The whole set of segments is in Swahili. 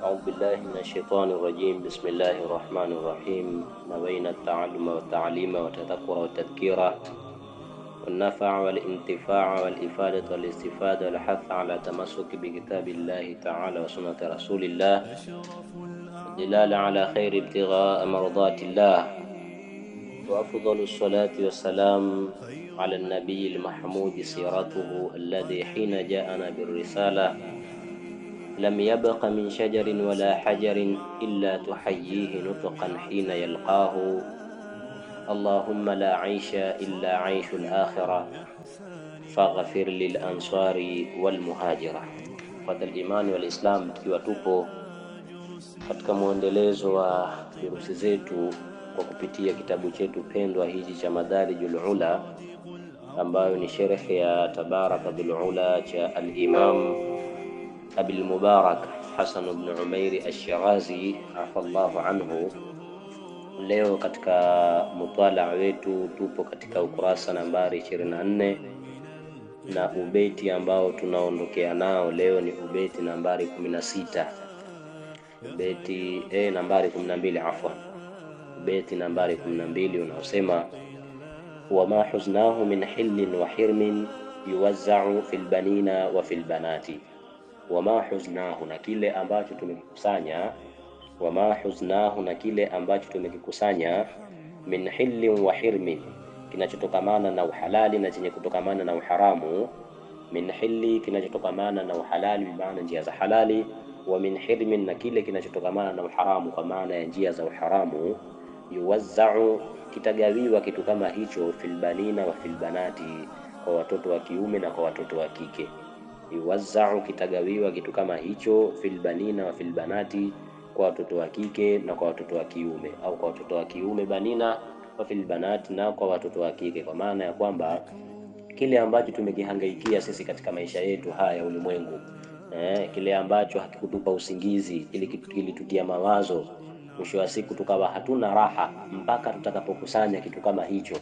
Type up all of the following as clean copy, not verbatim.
أعوذ بالله من الشيطان الرجيم. بسم الله الرحمن الرحيم. نوينا التعلم والتعليم والتذكر والتذكير والنفع والانتفاع والإفادة والاستفادة والحث على تمسك بكتاب الله تعالى وسنة رسول الله، الدلالة على خير ابتغاء مرضات الله. وأفضل الصلاة والسلام على النبي المحمود سيرته الذي حين جاءنا بالرسالة لم يبق من شجر ولا حجر إلا تحييه نطقا حين يلقاه. اللهم لا عيش إلا عيش الآخرة فاغفر للأنصار والمهاجرة. Fadha al-imani wal-islam, tukiwa tupo katika muendelezo wa durusi zetu kwa kupitia kitabu chetu pendwa hichi cha Madarijul Ula, ambayo ni sherhe ya Tabaraka bil Ula cha al-Imam Abil Mubarak Hasan ibn Umairi Ash-Shirazi afallahu anhu. Leo katika mutala wetu tupo katika ukurasa nambari 24 na ubeti ambao tunaondokea nao leo ni ubeti nambari 16. Ubeti nambari 12 afwan. Ubeti nambari 12 unaosema: wama huznahu min hillin wa hirmin yuwazza'u fil banina wa fil banati. Wama huznahu, na kile ambacho tumekikusanya. Wama huznahu, na kile ambacho tumekikusanya. Min hillin wa hirmin, kinachotokamana na uhalali na chenye kutokamana na uharamu. Min hilli, kinachotokamana na uhalali kwa maana njia za halali. Wa min hirmin, na kile kinachotokamana na uharamu kwa maana ya njia za uharamu. Yuwazza'u, kitagawiwa kitu kama hicho. Fil banina wa fil banati, kwa watoto wa kiume na kwa watoto wa kike. Yuwazza'u, kitagawiwa kitu kama hicho. Fil banina wa fil banati, kwa watoto wa kike na kwa watoto wa kiume, au kwa watoto wa kiume banina wa fil banati, na kwa watoto wa kike, kwa maana ya kwamba kile ambacho tumekihangaikia sisi katika maisha yetu haya ulimwengu, kile ambacho hakikutupa usingizi, ili kilitutia mawazo, mwisho wa siku tukawa hatuna raha mpaka tutakapokusanya kitu kama hicho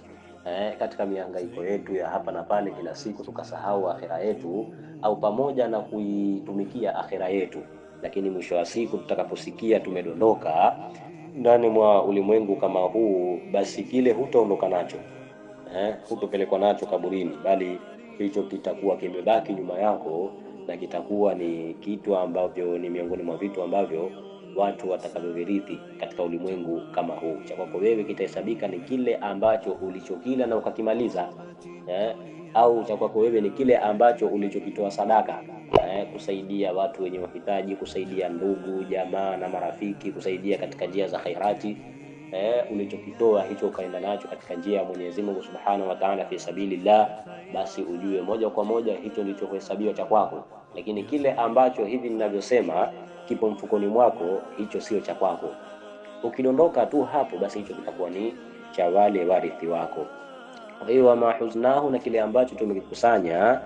katika mihangaiko yetu ya hapa na pale kila siku, tukasahau akhira yetu, au pamoja na kuitumikia akhira yetu, lakini mwisho wa siku tutakaposikia tumedondoka ndani mwa ulimwengu kama huu, basi kile hutaondoka nacho, hutopelekwa nacho kaburini, bali hicho kitakuwa kimebaki nyuma yako, na kitakuwa ni kitu ambavyo ni miongoni mwa vitu ambavyo watu watakavyorithi katika ulimwengu kama huu. Cha kwako wewe kitahesabika ni kile ambacho ulichokila na ukakimaliza, au cha kwako wewe ni kile ambacho ulichokitoa sadaka, kusaidia watu wenye mahitaji, kusaidia ndugu jamaa na marafiki, kusaidia katika njia za khairati. Ulichokitoa hicho ukaenda nacho katika njia ya Mwenyezi Mungu Subhanahu wa Ta'ala fi sabilillah, basi ujue moja kwa moja hicho ndicho kuhesabiwa cha kwako. Lakini kile ambacho hivi ninavyosema kipo mfukoni mwako, hicho sio cha kwako. Ukidondoka tu hapo, basi hicho kitakuwa ni cha wale warithi wako. Kwa hiyo wama huznahu, na kile ambacho tumekikusanya.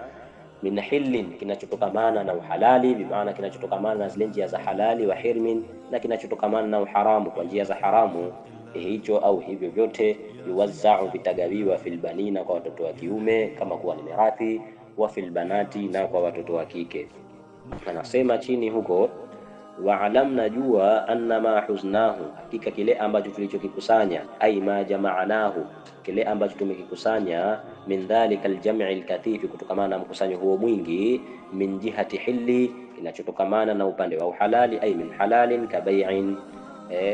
Min hillin, kinachotokamana na uhalali, bi maana kinachotokamana na zile njia za halali. Wa hirmin, na kinachotokamana na uharamu kwa njia za haramu. Hicho au hivyo vyote yuwazza'u, vitagawiwa. Fil banina, kwa watoto wa kiume kama kuwa ni mirathi. Wa fil banati, na kwa watoto wa kike. Anasema chini huko: wa'lam, najua, anna ma huznahu, hakika kile ambacho tulichokikusanya. Ai ma jama'nahu, kile ambacho tumekikusanya. Min dhalika aljam'i alkathifi, kutokamana na mkusanyo huo mwingi. Min jihati hilli, kinachotokamana na upande wa uhalali. Ai min halalin kabai'in,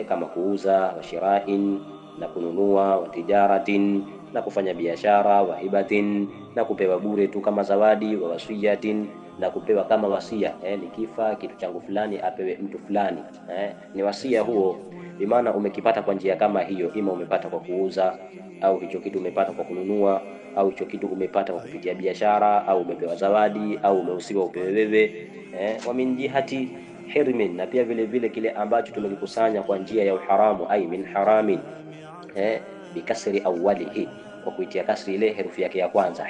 kama kuuza. Wa shira'in, na kununua. Wa tijaratin, na kufanya biashara. Wa hibatin, na kupewa bure tu kama zawadi. Wa wasiyatin, na kupewa kama wasia, nikifa kitu changu fulani apewe mtu fulani, ni wasia huo. Bimaana umekipata kwa njia kama hiyo, ima umepata kwa kuuza, au hicho kitu umepata kwa kununua, au hicho kitu umepata kwa kupitia biashara, au umepewa zawadi, au umeusiwa upewe wewe. Wa min jihati hirmin, na pia vile vile kile ambacho tumekikusanya kwa njia ya uharamu. Ai min haramin, bikasri awwalihi, kwa kuitia kasri ile herufi yake ya kwanza,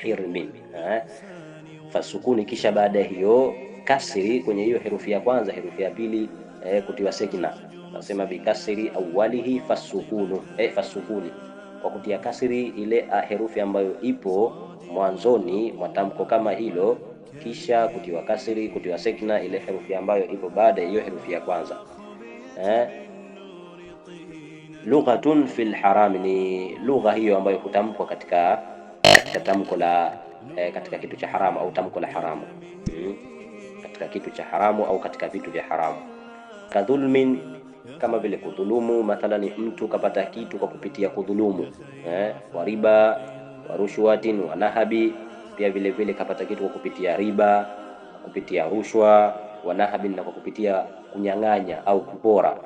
hirmin, fasukuni, kisha baada hiyo kasri kwenye hiyo herufi ya kwanza, herufi ya pili kutiwa sekina. Nasema bikasri awwalihi fasukunu, fasukuni, kwa kutia kasri ile herufi ambayo ipo mwanzoni mwa tamko kama hilo, kisha kutiwa kasri, kutiwa sekna ile herufi ambayo ipo baada ya hiyo herufi ya kwanza. Lughatun fil haram, ni lugha hiyo ambayo kutamkwa katika tamko la katika kitu cha haramu au tamko la haramu, katika kitu cha haramu au katika vitu vya haramu. Kadhulmin, kama vile kudhulumu, mathalan mtu kapata kitu kwa kupitia kudhulumu, wa riba wa rushwatin wa nahabi, pia vile vile kapata kitu kwa kupitia riba, kupitia rushwa, wa nahabin, na kwa kupitia kunyang'anya au kupora.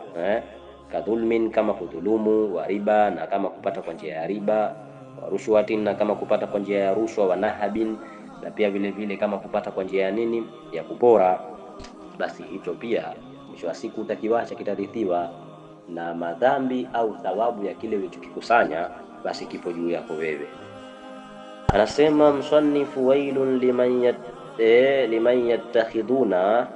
Kadhulmin, kama kudhulumu, wa riba, na kama kupata kwa njia ya riba, wa rushwatin, na kama kupata kwa njia ya rushwa, wa nahabin, na pia vile vile kama kupata kwa njia ya nini, ya kupora, basi hicho pia mwisho wa siku utakiwacha, kitarithiwa na madhambi au thawabu ya kile ulichokikusanya, basi kipo juu yako wewe. Anasema msanifu, wailun liman yattakhiduna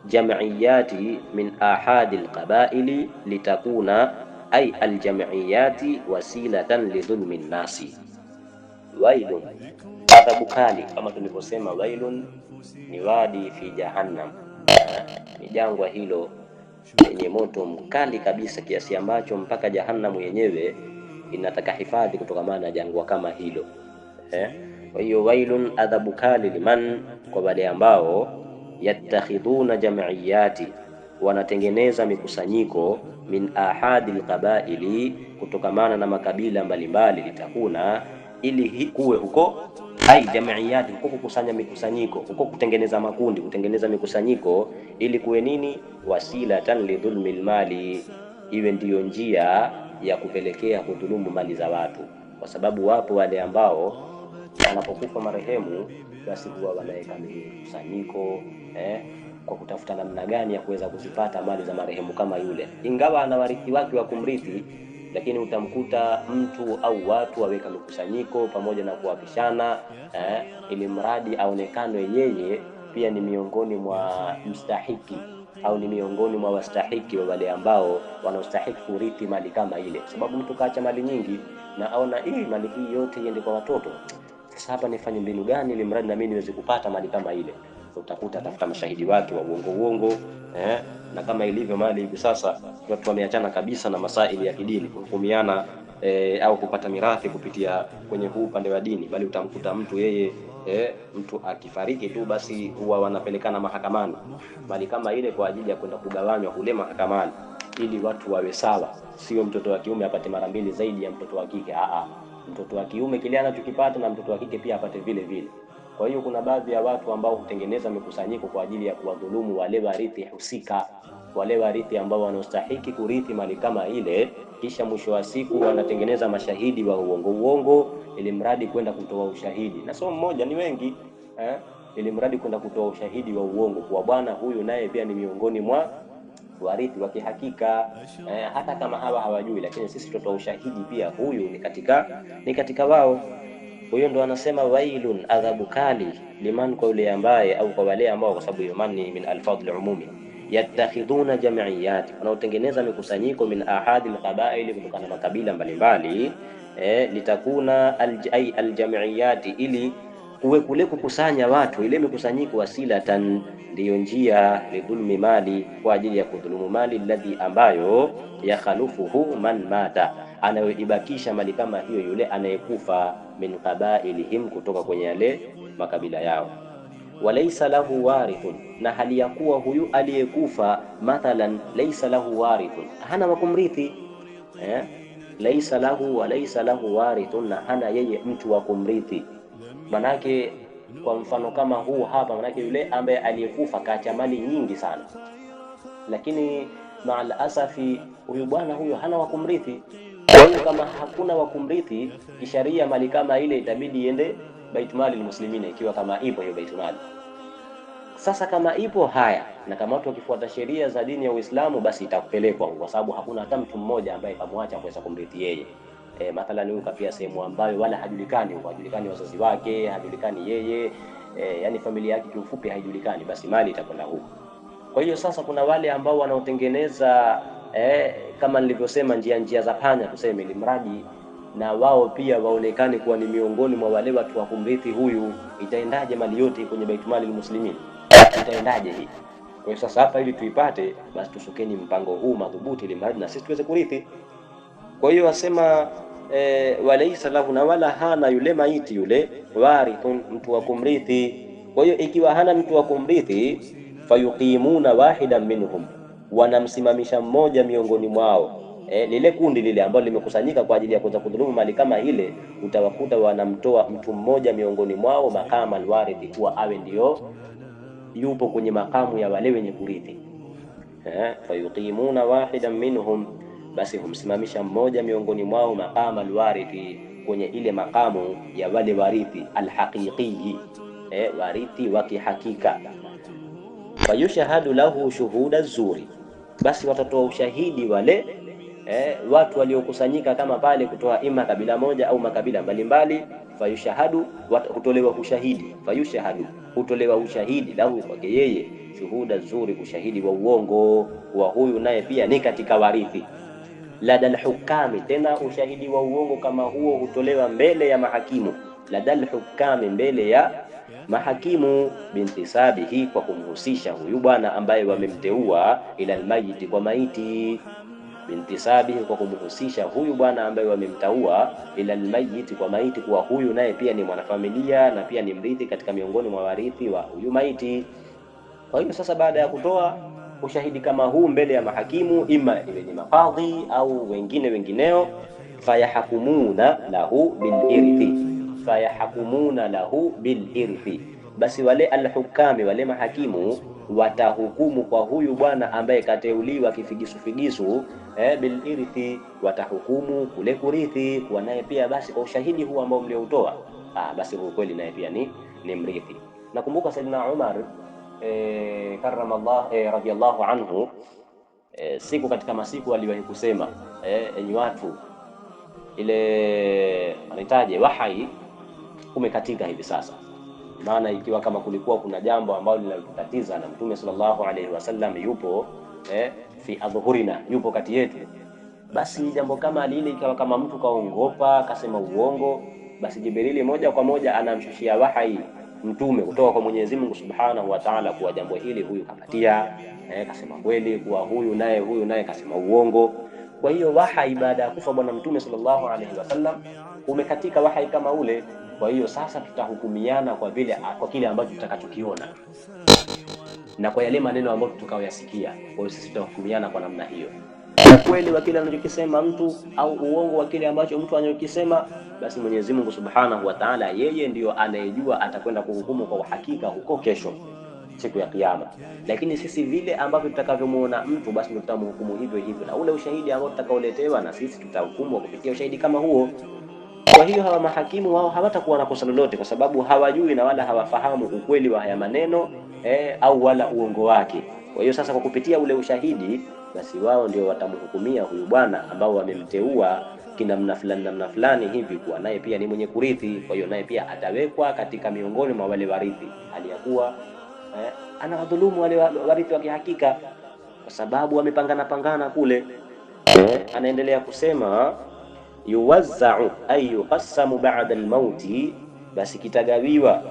jam'iyati min ahadi alqabaili litakuna ay aljam'iyati wasilatan lidhulmi nnasi. Wailun, adhabu kali, kama tulivyosema, wailun ni wadi fi jahannam, ni jangwa hilo lenye moto mkali kabisa, kiasi ambacho mpaka jahannamu yenyewe inataka hifadhi kutokana na jangwa kama hilo. Kwa hiyo wailun, adhabu kali, liman, kwa wale ambao yattakhiduna jam'iyati, wanatengeneza mikusanyiko, min ahadi alqabaili, kutokamana na makabila mbalimbali, litakuna, ili kuwe huko, hai jam'iyati, huko kukusanya mikusanyiko, huko kutengeneza makundi, kutengeneza mikusanyiko, ili kuwe nini, wasilatan lidhulmi almali, iwe ndiyo njia ya kupelekea kudhulumu mali za watu. Kwa sababu wapo wale ambao wanapokufa marehemu, basi huwa wanaweka mikusanyiko kwa kutafuta namna gani ya kuweza kuzipata mali za marehemu kama yule, ingawa ana warithi wake wa kumrithi, lakini utamkuta mtu au watu waweka mikusanyiko pamoja na kuapishana, ili mradi aonekane yeye pia ni miongoni mwa mstahiki au ni miongoni mwa wastahiki wa wale ambao wanaostahiki kurithi mali kama ile. Sababu mtu kaacha mali nyingi na aona mali hii yote iende kwa watoto, sasa hapa nifanye mbinu gani ili mradi na mimi niweze kupata mali kama ile? Utakuta tafuta mashahidi wake wa uongo, na kama ilivyo mali hivi sasa, watu wameachana kabisa na masaili ya kidini, kuhukumiana au kupata mirathi kupitia kwenye huu upande wa dini, bali utamkuta mtu yeye mtu akifariki tu basi huwa wanapelekana mahakamani mali kama ile kwa ajili ya kwenda kugawanywa kule mahakamani, ili watu wawe sawa, sio mtoto wa kiume apate mara mbili zaidi ya mtoto wa kike. Mtoto wa kiume kile anachokipata na mtoto wa kike pia apate vile vile. Kwa hiyo kuna baadhi ya watu ambao hutengeneza mikusanyiko kwa ajili ya kuwadhulumu wale warithi husika, wale warithi ambao wanaostahiki kurithi mali kama ile, kisha mwisho wa siku wanatengeneza mashahidi wa uongo, ili mradi kwenda kutoa ushahidi, na sio mmoja, ni wengi, ili mradi kwenda kutoa ushahidi wa uongo kwa bwana huyu naye pia ni miongoni mwa warithi wa kihakika, hata kama hawa hawajui, lakini sisi tutoa ushahidi pia huyu ni katika wao. Huyo ndo anasema wailun, adhabu kali, liman, kwa yule ambaye au kwa wale ambao, kwa sababu man ni min alfadhil umumi, yattakhiduna jam'iyati, wanaotengeneza mikusanyiko, min ahadi alqabaili, kutokana na makabila mbalimbali, litakuna aljam'iyati, ili kuwe kule kukusanya watu, ile mikusanyiko, wasilatan, ndiyo njia, lidhulmi mali, kwa ajili ya kudhulumu mali, alladhi, ambayo yakhalufuhu man mata, anayoibakisha mali kama hiyo yule anayekufa, min qabailihim, kutoka kwenye yale makabila yao. Walaysa lahu warithun, na hali ya kuwa huyu aliyekufa, mathalan, laysa lahu warithun, hana wakumrithi, laysa lahu wa laysa lahu warithun, na hana yeye mtu wa kumrithi. Manake kwa mfano kama huu hapa, manake yule ambaye aliyekufa kaacha mali nyingi sana, lakini maal asafi huyu bwana huyo hana wa kumrithi. Kwa hiyo kama hakuna wa kumrithi, kisharia mali kama ile itabidi iende Baitmali almuslimina, ikiwa kama ipo hiyo Baitmali. Sasa kama ipo haya, na kama watu wakifuata sheria za dini ya Uislamu, basi itakupelekwa, kwa sababu hakuna hata mtu mmoja ambaye kamwacha kuweza kumrithi yeye. Mathalan huyu kapia sehemu ambayo wala hajulikani wazazi wake, hajulikani yeye, yani familia yake kiufupi haijulikani, basi mali itakwenda huko. Kwa hiyo sasa kuna wale ambao wanaotengeneza kama nilivyosema njia za panya tuseme, ili mradi na wao pia waonekane kuwa ni miongoni mwa wale watu wa kumrithi huyu, itaendaje mali yote kwenye Baitul Muslimin? Itaendaje hii? Kwa hiyo sasa hapa, ili tuipate, basi tusukeni mpango huu madhubuti, ili mradi na sisi tuweze kurithi. Kwa hiyo wasema walaysa lahu, na wala hana yule maiti yule warithun, mtu wa kumrithi. Kwa hiyo ikiwa hana mtu wa kumrithi, fayuqimuna wahidan minhum, wanamsimamisha mmoja miongoni mwao. Lile kundi lile ambalo limekusanyika kwa ajili ya kuweza kudhulumu mali kama ile, utawakuta wanamtoa mtu mmoja miongoni mwao makama alwarithi, kuwa awe ndio yupo kwenye makamu ya wale wenye kurithi. Fayuqimuna wahidan minhum, basi humsimamisha mmoja miongoni mwao makama alwarithi, kwenye ile makamu ya wale warithi alhaqiqi, warithi wa kihakika. Fayushahadu lahu shuhuda zuri, basi watatoa ushahidi wale watu waliokusanyika kama pale kutoa ima kabila moja au makabila mbalimbali. Fayushahadu, hutolewa ushahidi. Fayushahadu, hutolewa ushahidi lahu, kwake yeye, shuhuda zuri, ushahidi wa uongo, wa huyu naye pia ni katika warithi. Ladal hukami, tena ushahidi wa uongo kama huo hutolewa mbele ya mahakimu. Ladal hukami, mbele ya mahakimu. Bintisabihi, kwa kumhusisha huyu bwana ambaye wamemteua, ila almayiti, kwa maiti. Bintisabihi, kwa kumhusisha huyu bwana ambaye wamemteua, ila almayiti, kwa maiti, kuwa huyu naye pia ni mwanafamilia na pia ni mrithi katika miongoni mwa warithi wa huyu maiti. Kwa hiyo sasa, baada ya kutoa ushahidi kama huu mbele ya mahakimu, ima iwe ni maqadhi au wengineo, fayahkumuna lahu bilirthi. Fayahkumuna lahu bilirthi, basi wale alhukami, wale mahakimu, watahukumu kwa huyu bwana ambaye kateuliwa kifigisu bilirthi, watahukumu kule kurithi, kwa naye pia basi kwa ushahidi huu ambao mlioutoa, basi huyu kweli naye pia ni mrithi. Nakumbuka Saidina Umar karamallah radiyallahu anhu, siku katika masiku aliwahi kusema, enyi watu, ile anitaje wahai umekatika hivi sasa. Maana ikiwa kama kulikuwa kuna jambo ambalo linalotatiza na Mtume sallallahu alaihi wasallam yupo fi adhuhurina, yupo kati yetu, basi jambo kama lile ikawa kama mtu kaongopa akasema uongo, basi Jibrili moja kwa moja anamshushia wahai Mtume kutoka kwa Mwenyezi Mungu Subhanahu wa Ta'ala, kuwa jambo hili huyu kapatia, kasema kweli, kuwa huyu naye kasema uongo. Kwa hiyo wahai baada ya kufa bwana Mtume sallallahu alaihi wasallam umekatika wahai kama ule. Kwa hiyo sasa tutahukumiana kwa kile ambacho tutakachokiona na kwa yale maneno ambayo tutakayoyasikia. Kwa hiyo sisi tutahukumiana kwa namna hiyo, kweli wa kile anachokisema mtu au uongo wa kile ambacho mtu anachokisema, basi Mwenyezi Mungu Subhanahu wa Ta'ala yeye ndiyo anayejua, atakwenda kuhukumu kwa uhakika huko kesho, siku ya Kiyama. Lakini sisi vile ambavyo tutakavyomuona mtu, basi ndio tutamhukumu hivyo, na ule ushahidi ambao tutakaoletewa na sisi tutahukumu kupitia ushahidi kama huo. Kwa hiyo hawa mahakimu wao hawatakuwa na kosa lolote, kwa sababu hawajui na wala hawafahamu ukweli wa haya maneno au wala uongo wake. Kwa hiyo sasa, kwa kupitia ule ushahidi, basi wao ndio watamhukumia huyu bwana ambao wamemteua kinamna fulani hivi, kuwa naye pia ni mwenye kurithi. Kwa hiyo naye pia atawekwa katika miongoni mwa wale warithi, hali ya kuwa anawadhulumu wale warithi wa kihakika, kwa sababu wamepangana kule. Anaendelea kusema yuwazza'u ay yuqassamu ba'da al-mauti, basi kitagawiwa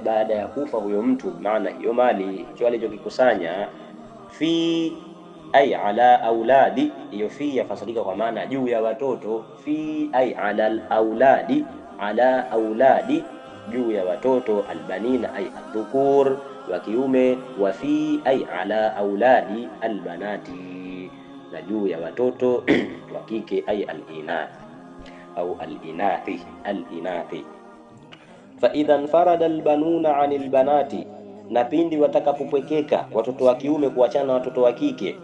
baada ya kufa huyo mtu, maana hiyo mali hicho alichokikusanya, fi ay ala auladi, hiyo fi yafasalika kwa maana juu ya watoto, fi ay ala al-auladi, ala auladi, juu ya watoto, albanina ay adhukur, wa kiume, wa fi ay ala auladi albanati, na juu ya watoto wa kike, ay al-inath au al-inathi. Fa idhan farada albanuna anil banati, na pindi watakapopwekeka watoto wa kiume kuachana na watoto wa kike,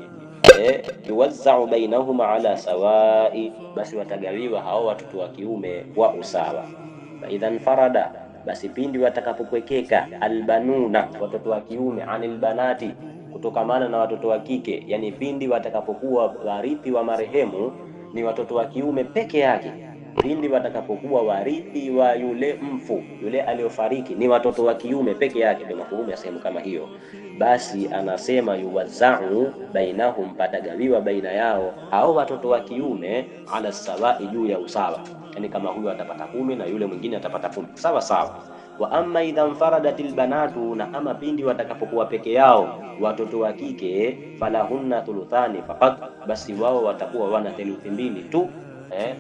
yuwazza'u bainahuma ala sawai, basi watagawiwa hao watoto wa kiume kwa usawa. Fa idhan farada, basi pindi watakapopwekeka albanuna, watoto wa kiume, anil banati, kutokamana na watoto wa kike, yani pindi watakapokuwa warithi wa marehemu ni watoto wa kiume peke yake, pindi watakapokuwa warithi wa yule mfu, yule aliyofariki ni watoto wa kiume peke yake, ndio mafuhumu ya sehemu kama hiyo, basi anasema yuwazau bainahum, patagawiwa baina yao hao watoto wa kiume ala sawai, juu ya usawa, yani kama huyu atapata 10 na yule mwingine atapata 10 sawa sawa. Wa amma idha mfaradatil banatu, na ama pindi watakapokuwa peke yao watoto wa kike, falahunna thuluthani faqat, basi wao watakuwa wana theluthi mbili tu.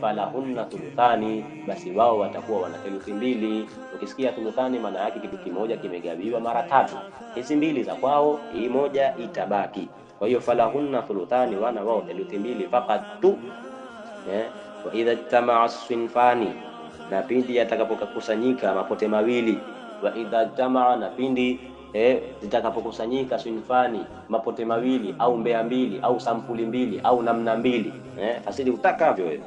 Falahunna thuluthani, basi wao watakuwa wana theluthi mbili. Ukisikia thuluthani, maana yake kitu kimoja kimegawiwa mara 3, hizi mbili za kwao, hii moja itabaki. Kwa hiyo falahunna thuluthani, wana wao theluthi mbili faqat tu. Wa idha tamaa sinfani, na pindi yatakapokusanyika mapote mawili. Wa idha tamaa, na pindi zitakapokusanyika sinfani, mapote mawili au mbea mbili au sampuli mbili au namna mbili, fasili utakavyo wewe.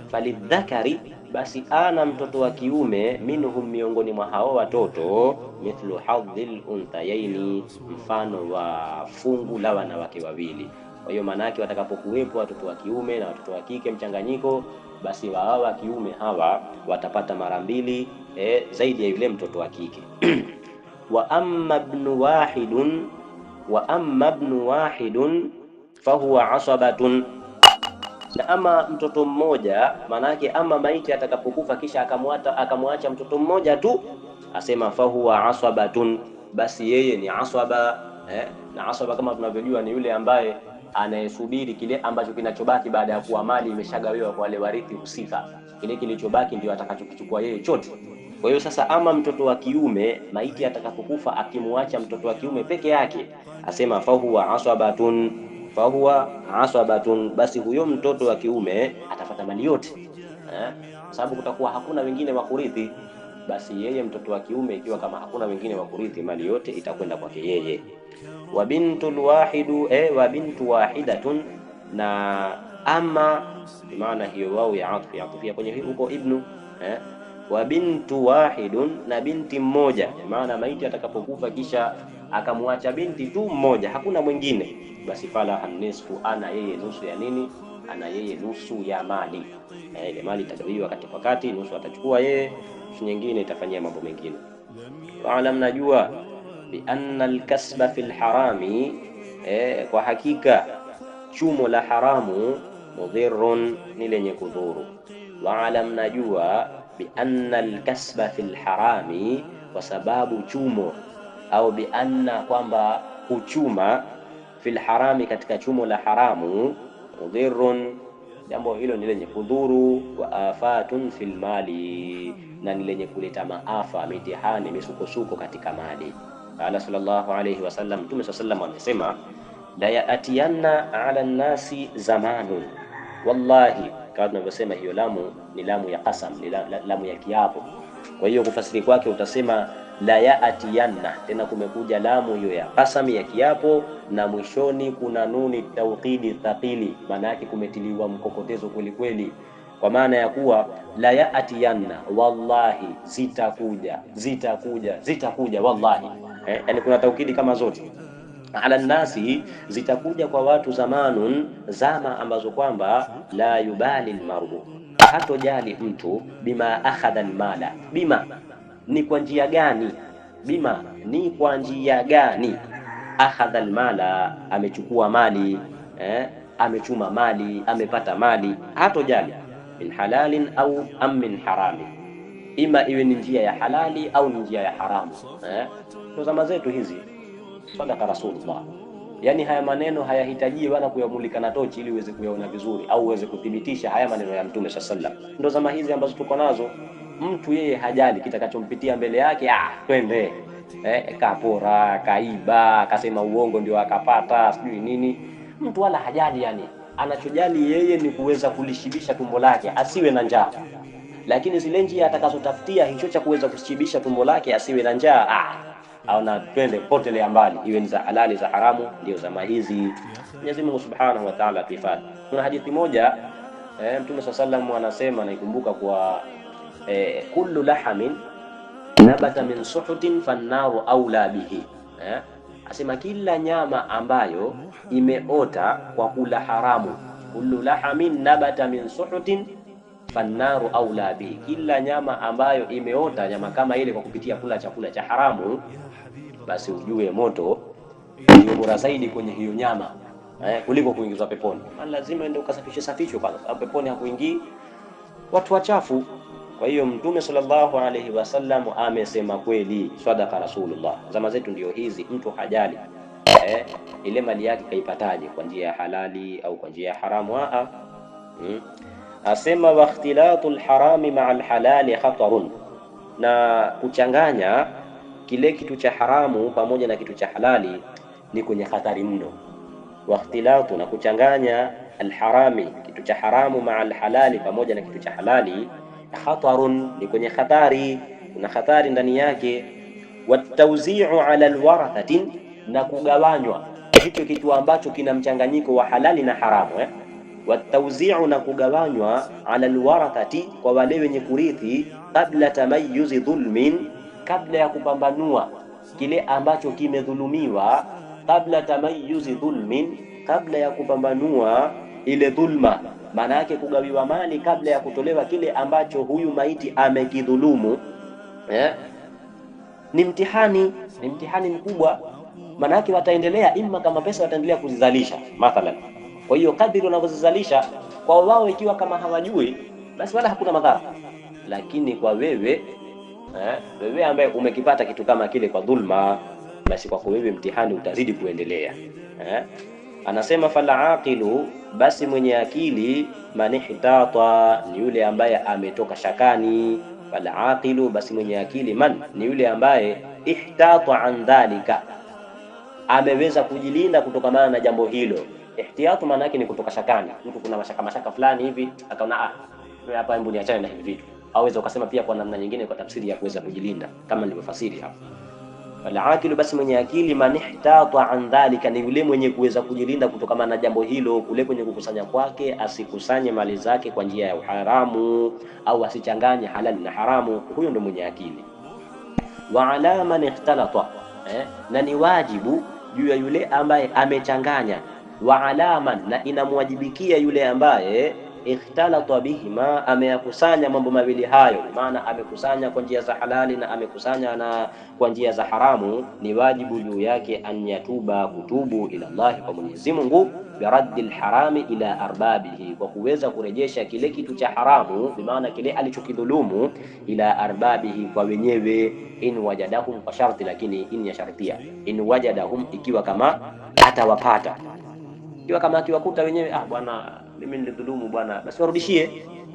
Falidhakari, basi ana mtoto wa kiume, minhum, miongoni mwa hao watoto, mithlu hadhil unthayaini, mfano wa fungu la wanawake wawili. Kwa hiyo maana yake watakapokuwepo watoto wa kiume na watoto wa kike mchanganyiko, basi wao wa kiume hawa watapata mara mbili zaidi ya yule mtoto wa kike. Wa amma ibnu wahidun fahuwa asabatun, na ama mtoto mmoja, manake ama maiti atakapokufa kisha akamwacha mtoto mmoja tu, asema fahuwa asabatun, basi yeye ni asaba. Na asaba kama tunavyojua ni yule ambaye anayesubiri kile ambacho kinachobaki baada ya kuwa mali imeshagawiwa kwa wale warithi husika, kile kilichobaki ndio atakachokichukua yeye chote. Kwa hiyo sasa, ama mtoto wa kiume, maiti atakapokufa akimwacha mtoto wa kiume peke yake, asema fahuwa asabatun, basi huyo mtoto wa kiume atapata mali yote, kwa sababu kutakuwa hakuna wengine wa kurithi. Basi yeye mtoto wa kiume, ikiwa kama hakuna wengine wa kurithi, mali yote itakwenda kwake yeye. Wa bintu wahidatun, na ama maana hiyo wao ya atfia kwenye huko ibnu. Wa bintu wahidun, na binti mmoja, maana maiti atakapokufa kisha akamwacha binti tu mmoja, hakuna mwingine, basi fala nisfu, ana yeye nusu ya nini? Ana yeye nusu ya mali. Ile mali itagawiwa katika wakati, nusu atachukua yeye, nusu nyingine itafanyia mambo mengine. Waalam, najua bi anna al-kasba fil harami, kwa hakika chumo la haramu, mudhirrun, ni lenye kudhuru. Waalam, najua bi anna al-kasba fil harami, kwa sababu chumo, au bi anna, kwamba kuchuma, fil harami, katika chumo la haramu, mudhirrun, jambo hilo ni lenye kudhuru, wa afatun fil mali, na ni lenye kuleta maafa, mitihani, misukosuko katika mali. Qala sallallahu alayhi wasallam, Mtume sallallahu amesema, la yaatiyanna ala nnasi zamanun, wallahi, kama tunavyosema hiyo lamu ni lamu ya qasam, ni lamu ya kiapo. Kwa hiyo kufasiri kwake utasema la yaatiyanna, tena kumekuja lamu hiyo ya qasam, ya kiapo, na mwishoni kuna nuni tawkidi thaqili, maana yake kumetiliwa mkokotezo kweli kweli, kwa maana ya kuwa la yaatiyanna, wallahi, zitakuja wallahi, yani kuna taukidi kama zote. Ala nasi, zitakuja kwa watu, zamanun, zama ambazo kwamba la yubali almar'u, hatojali mtu, bima akhadha almala, bima ni kwa njia gani, bima ni kwa njia gani, akhadha almala, amechukua mali, amechuma mali, amepata mali, hatojali min halalin au am min harami, ima iwe ni njia ya halali au ni njia ya haramu. Ndio zama zetu hizi. Sadaka Rasulullah. Yani haya maneno hayahitaji wala kuyamulika na tochi ili uweze kuyaona vizuri au uweze kuthibitisha haya maneno ya Mtume sallallahu. Ndio zama hizi ambazo tuko nazo, mtu yeye hajali kitakachompitia mbele yake, twende, kapora, kaiba, akasema uongo ndio akapata sijui nini, mtu wala hajali. Yani anachojali yeye ni kuweza kulishibisha tumbo lake, asiwe na njaa. Lakini zile njia atakazotafutia hicho cha kuweza kushibisha tumbo lake asiwe na njaa, au na twende potelea mbali, iwe ni za halali za haramu, ndio zama hizi. Mwenyezi Mungu Subhanahu wa Ta'ala tuhifadhi. Kuna hadithi moja Mtume sallallahu anasema, naikumbuka kwa kullu lahamin nabata min suhutin fannaru aula bihi, asema kila nyama ambayo imeota kwa kula haramu, kullu lahamin nabata min suhutin fannaru aula bi, kila nyama ambayo imeota nyama kama ile kwa kupitia kula chakula cha haramu, basi ujue moto ndio bora zaidi kwenye hiyo nyama kuliko kuingizwa peponi. Lazima ende ukasafishwe kwanza, sababu peponi hakuingii watu wachafu. Kwa hiyo Mtume sallallahu alaihi wasallam amesema kweli, sadaqa Rasulullah. Zama zetu ndio hizi, mtu hajali ile mali yake kaipataje, kwa njia ya halali au kwa njia ya haramu. Asema wa ikhtilatul harami ma'al halali khatarun, na kuchanganya kile kitu cha haramu pamoja na kitu cha halali ni kwenye hatari mno. Wa ikhtilatu, na kuchanganya alharami, kitu cha haramu, ma'al halali, pamoja na kitu cha halali, khatarun, ni kwenye hatari, kuna hatari ndani yake. Watawzi'u ala alwarathati, na kugawanywa hicho kitu ambacho kina mchanganyiko wa halali na haramu watawzi'u, na kugawanywa ala alwarathati, kwa wale wenye kurithi, kabla tamayyuzi dhulmin, kabla ya kupambanua kile ambacho kimedhulumiwa, kabla tamayyuzi dhulmin, kabla ya kupambanua ile dhulma. Maana yake kugawiwa mali kabla ya kutolewa kile ambacho huyu maiti amekidhulumu ni mtihani mkubwa. Maana yake wataendelea imma, kama pesa wataendelea kuzizalisha mathalan. Kwa hiyo kadri wanavyozizalisha kwa wao, ikiwa kama hawajui basi wala hakuna madhara, lakini kwa wewe wewe ambaye umekipata kitu kama kile kwa dhulma, basi kwako wewe mtihani utazidi kuendelea. Anasema fala aqilu, basi mwenye akili, manihtata, ni yule ambaye ametoka shakani. Fala aqilu, basi mwenye akili, man, ni yule ambaye ihtata an dhalika, ameweza kujilinda kutokana na jambo hilo. Ihtiyatu maana yake ni kutoka shakani. Mtu kuna mashaka fulani hivi akaona hapa, hebu niachane na hivi vitu. Aweza ukasema pia kwa namna nyingine, kwa tafsiri ya kuweza kujilinda kama nilivyofasiri hapa. Al-aqilu, basi mwenye akili, man ihtata an dhalika, ni yule mwenye kuweza kujilinda kutokana na jambo hilo. Kule kwenye kukusanya kwake, asikusanye mali zake kwa njia ya haramu, au asichanganye halali na haramu. Huyo ndo mwenye akili. Wa ala man ikhtalata, na ni wajibu juu ya yule ambaye amechanganya. Wa alaman, na inamwajibikia yule ambaye ikhtalata bihima, ameyakusanya mambo mawili hayo, maana amekusanya kwa njia za halali na amekusanya na kwa njia za haramu. Ni wajibu juu yake an yatuba, kutubu ila Allah, kwa Mwenyezi Mungu, biraddil harami ila arbabihi, kwa kuweza kurejesha kile kitu cha haramu, kwa maana kile alichokidhulumu, ila arbabihi, kwa wenyewe. In wajadahum, kwa sharti, lakini in ya shartia. In wajadahum, ikiwa kama atawapata, ikiwa kama akiwakuta wenyewe, bwana mimi nilidhulumu bwana, basi warudishie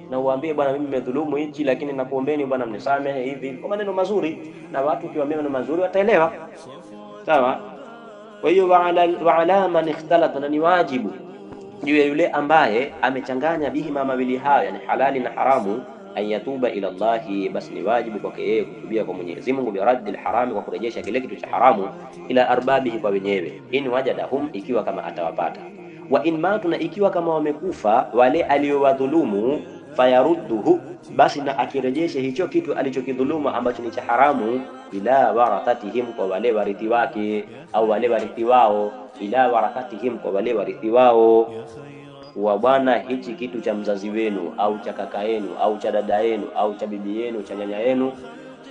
na uambie, bwana mimi nimedhulumu hichi, lakini nakuombeni bwana mnisamehe hivi, kwa maneno mazuri. Na watu ukiwaambia maneno mazuri wataelewa, sawa. Kwa hiyo wa ala man ikhtalata, na ni wajibu juu ya yule ambaye amechanganya bihima mawili hayo, yani halali na haramu, ayatuba ila Allahi, basi ni wajibu kwake yeye kutubia kwa Mwenyezi Mungu, biraddil harami, kwa kurejesha kile kitu cha haramu, ila arbabihi, kwa wenyewe. In wajadahum, ikiwa kama atawapata. Wa in matu, na ikiwa kama wamekufa wale aliowadhulumu, fayarudduhu, basi na akirejeshe hicho kitu alichokidhulumu ambacho ni cha haramu, ila warathatihim, kwa wale warithi wake, au wale warithi wao, ila warathatihim, kwa wale warithi wao. Wa bwana, hichi kitu cha mzazi wenu au cha kaka yenu au cha dada yenu au cha bibi yenu, cha nyanya yenu,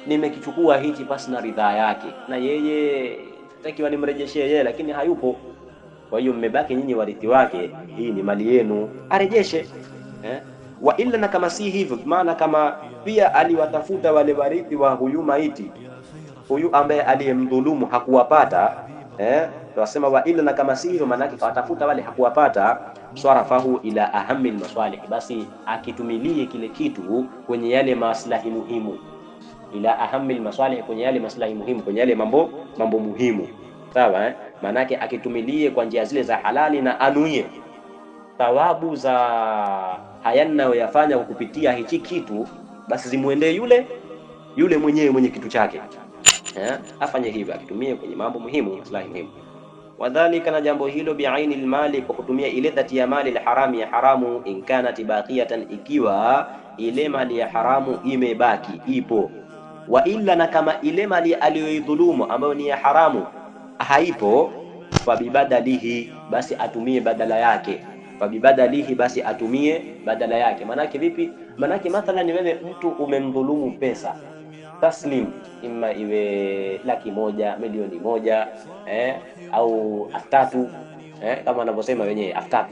nimekichukua hichi pasi na ridhaa yake, na yeye takiwa nimrejeshee yeye, lakini hayupo. Kwa hiyo mmebaki nyinyi warithi wake, hii ni mali yenu, arejeshe. Wa illa, na kama si hivyo, maana kama pia aliwatafuta wale warithi wa huyu maiti, huyu ambaye aliyemdhulumu hakuwapata, tunasema wa illa, na kama si hivyo, maana kawatafuta wale hakuwapata, swarafahu ila ahammi almasalih, basi akitumilie kile kitu kwenye yale maslahi muhimu, ila ahammi almasalih, kwenye yale maslahi muhimu, kwenye yale mambo muhimu, sawa. Manake akitumilie kwa njia zile za halali, na anuie thawabu za haya ninayoyafanya kwa kupitia hichi kitu, basi zimuendee yule mwenyewe mwenye kitu chake. Afanye hivyo, akitumie kwenye mambo muhimu, maslahi muhimu. Wadhalika, na jambo hilo, biaini almali, kwa kutumia ile dhati ya mali alharami, ya haramu, in kanat baqiyatan, ikiwa ile mali ya haramu imebaki, ipo. Wa illa, na kama ile mali aliyoidhulumu ambayo ni ya haramu haipo, fa bibadalihi, basi atumie badala yake. Fabibadalihi, basi atumie badala yake. Manake vipi? Manake mathalan wewe mtu umemdhulumu pesa taslim, imma iwe 100,000, milioni 1, au 3,000, kama anavyosema wenyewe 3,000.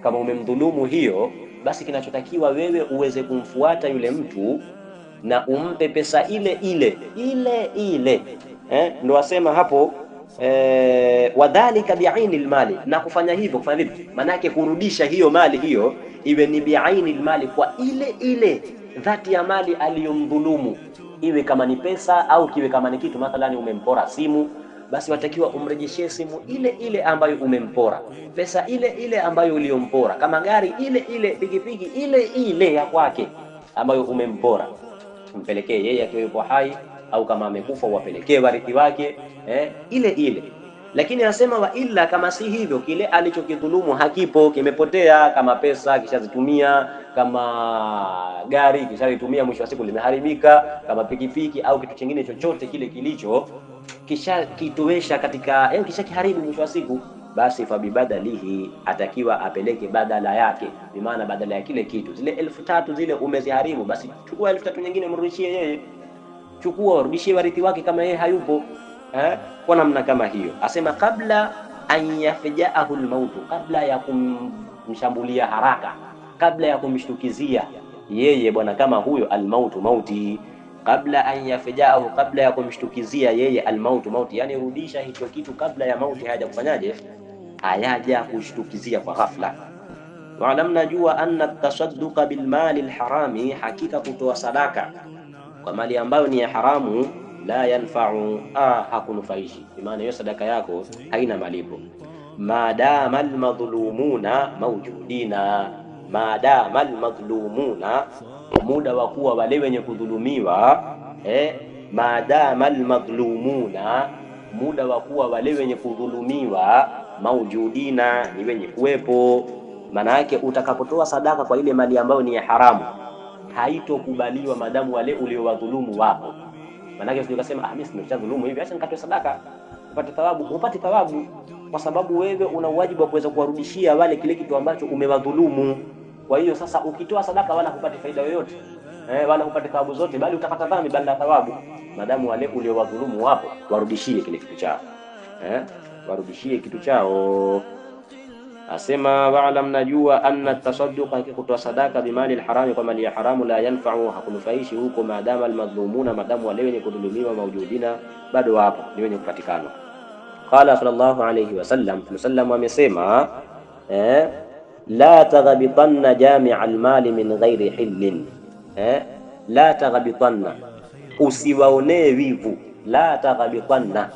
Kama umemdhulumu hiyo, basi kinachotakiwa wewe uweze kumfuata yule mtu na umpe pesa ile ile, ndio wasema hapo wadhalika bi'aini almali, na kufanya hivyo, kufanya vipi? Manake kurudisha hiyo mali hiyo iwe ni bi'aini almali, kwa ile dhati ya mali aliyomdhulumu, iwe kama ni pesa au kiwe kama ni kitu. Mathalani umempora simu, basi watakiwa umrejeshie simu ile ambayo umempora, pesa ile ambayo uliyompora, kama gari ile, pikipiki ile ya kwake ambayo umempora, mpelekee yeye akiwa yupo hai, au kama amekufa wapelekee warithi wake ile. Lakini anasema wa illa, kama si hivyo, kile alichokidhulumu hakipo, kimepotea, kama pesa kishazitumia, kama gari kishalitumia, mwisho wa siku limeharibika, kama pikipiki au kitu kingine chochote kile kilicho kisha kitowesha katika kisha kiharibu mwisho wa siku, basi fabibadalihi, atakiwa apeleke badala yake, bi maana badala ya kile kitu. Zile 3,000 zile umeziharibu, basi chukua 3,000 nyingine mrudishie yeye, chukua rudishie warithi wake kama yeye hayupo, kwa namna kama hiyo. Asema kabla an yafja'ahu almautu, kabla ya kumshambulia haraka, kabla ya kumshtukizia yeye bwana kama huyo, almautu mauti, kabla an yafja'ahu, kabla ya kumshtukizia yeye, almautu mauti, yani rudisha hicho kitu kabla ya mauti haja kufanyaje, hayaja kushtukizia kwa ghafla. Waalam, najua anna tasadduqa bil mali alharami, hakika kutoa sadaka kwa mali ambayo ni ya haramu, la yanfa'u, hakunufaishi, kwa maana hiyo sadaka yako haina malipo. Madama almadhlumuna mawjudina, madama almadhlumuna, muda wa kuwa wale wenye kudhulumiwa, madama almadhlumuna, muda wa kuwa wale wenye kudhulumiwa, mawjudina, ni wenye kuwepo. Maana yake utakapotoa sadaka kwa ile mali ambayo ni ya haramu, haitokubaliwa madamu wale uliowadhulumu wapo. Maana yake ukasema mimi nimeshadhulumu hivi, acha nikatoe sadaka upate thawabu. Upate thawabu kwa sababu wewe una wajibu wa kuweza kuwarudishia wale kile kitu ambacho umewadhulumu. Kwa hiyo sasa ukitoa sadaka wala hupati faida yoyote, wala hupati thawabu zote, bali utapata dhambi badala ya thawabu. Madamu wale uliowadhulumu wapo, warudishie kile kitu chao, warudishie kitu chao. Asema wa'lam, najua anna tasadduqa, kutoa sadaka bimali alharami, kwa mali ya haramu, la yanfa'u, hakunufaishi huko, madama almadhlumuna, madamu wale wenye kudhulumiwa, mawjudina, bado wapo, ni wenye kupatikana. Qala sallallahu alayhi wasallam, musallam amesema la taghabitanna jami'a almali min ghairi hillin, la taghabitanna, usiwaonee wivu, la taghabitanna,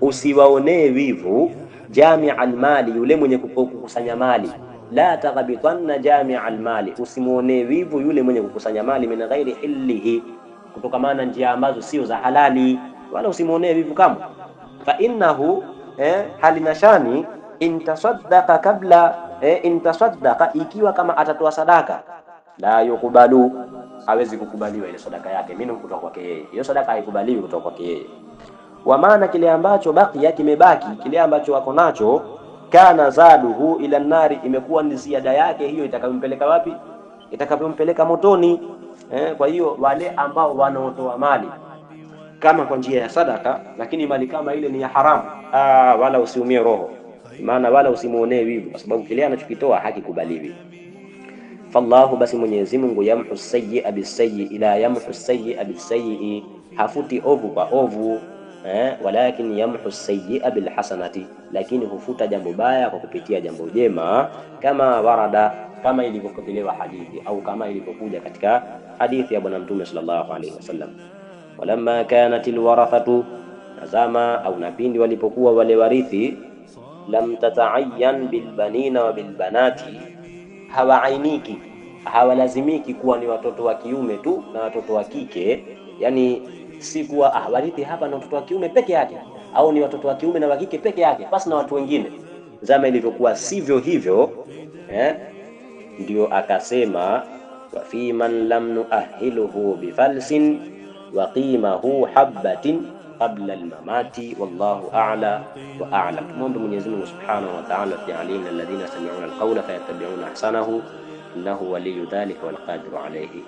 usiwaonee wivu, jami'a almali, yule mwenye kukusanya mali, la taghabitanna jami'a almali, usimuonee wivu yule mwenye kukusanya mali, min ghairi hillihi, kutokamana njia ambazo sio za halali, wala usimuonee wivu kama. Fa innahu, halinashani, intasaddaqa kabla, intasaddaqa, ikiwa kama atatoa sadaka, la yukubalu, hawezi kukubaliwa ile sadaka yake mimi kutoka kwake yeye, hiyo sadaka haikubaliwi kutoka kwake yeye. Wa maana kile ambacho bakia, kimebaki, kile ambacho wako nacho, kana zaduhu ila nari, imekuwa ni ziada yake hiyo, itakayompeleka wapi? Itakayompeleka motoni. Kwa hiyo wale ambao wanaotoa mali kama kwa njia ya sadaka, lakini mali kama ile ni ya haramu, wala usiumie roho, maana wala usimuonee wivu, kwa sababu kile anachokitoa hakikubaliwi. Fallahu, basi Mwenyezi Mungu, yamhu sayyi'a bisayyi, ila yamhu sayyi'a bisayyi, hafuti ovu kwa ovu, walakin yamhu sayyi'a bilhasanati, lakini hufuta jambo baya kwa kupitia jambo jema. Kama warada, kama ilivyopokelewa hadithi, au kama ilivyokuja katika hadithi ya Bwana Mtume sallallahu alaihi wasallam. Walamma kanat alwarathatu, nazama au napindi walipokuwa wale warithi, lam tata'ayyan bilbanina wa bilbanati, hawaainiki, hawalazimiki kuwa ni watoto wa kiume tu na watoto wa kike, yani si kuwa warithi hapa na watoto wa kiume peke yake, au ni watoto wa kiume na wa kike peke yake basi na watu wengine. Zama ilivyokuwa sivyo hivyo, ndio akasema wa fi man lam nuahiluhu bifalsin wa qimahu habbatin qabla al-mamati wallahu a'la wa a'lam. Tumwombe Mwenyezi Mungu Subhanahu wa Ta'ala tujalie alladhina yastami'una al-qawla fayattabi'una ahsanahu innahu waliyyu dhalika wal qadiru alayhi.